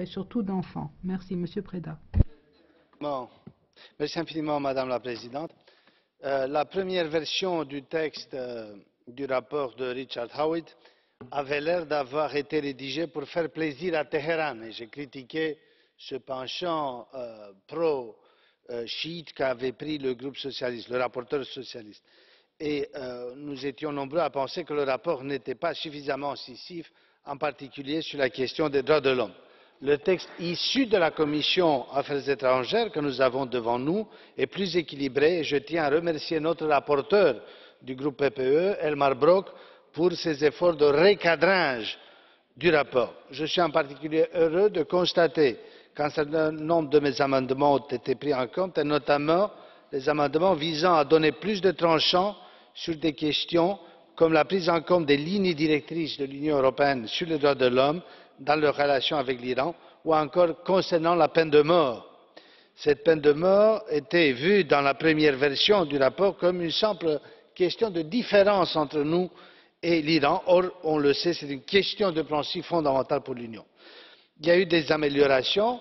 et surtout d'enfants. Merci, Monsieur Preda. Bon. Merci infiniment, Madame la Présidente. La première version du texte du rapport de Richard Howitt avait l'air d'avoir été rédigée pour faire plaisir à Téhéran. Et j'ai critiqué ce penchant pro-chiite qu'avait pris le groupe socialiste, le rapporteur socialiste. Et nous étions nombreux à penser que le rapport n'était pas suffisamment incisif, en particulier sur la question des droits de l'homme. Le texte issu de la commission des affaires étrangères que nous avons devant nous est plus équilibré et je tiens à remercier notre rapporteur du groupe PPE, Elmar Brok, pour ses efforts de recadrage du rapport. Je suis en particulier heureux de constater qu'un certain nombre de mes amendements ont été pris en compte, et notamment les amendements visant à donner plus de tranchants sur des questions comme la prise en compte des lignes directrices de l'Union européenne sur les droits de l'homme dans leurs relations avec l'Iran, ou encore concernant la peine de mort. Cette peine de mort était vue dans la première version du rapport comme une simple question de différence entre nous et l'Iran. Or, on le sait, c'est une question de principe fondamentale pour l'Union. Il y a eu des améliorations.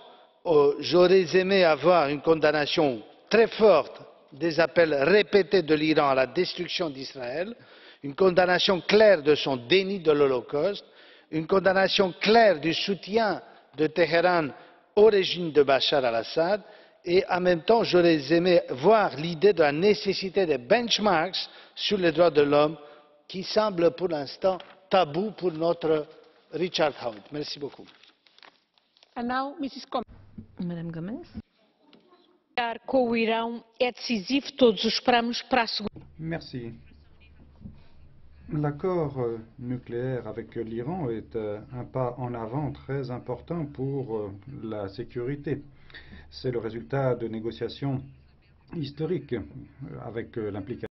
J'aurais aimé avoir une condamnation très forte des appels répétés de l'Iran à la destruction d'Israël, une condamnation claire de son déni de l'Holocauste, une condamnation claire du soutien de Téhéran au régime de Bachar al-Assad, et en même temps j'aurais aimé voir l'idée de la nécessité des benchmarks sur les droits de l'homme qui semble pour l'instant tabou pour notre Richard Howitt. Merci beaucoup. Madame Gomez. Com o Irão é decisivo, todos o esperamos para a segurança. Merci. L'accord nucléaire avec l'Iran est un pas en avant très important pour la sécurité. C'est le résultat de négociations historiques avec l'implication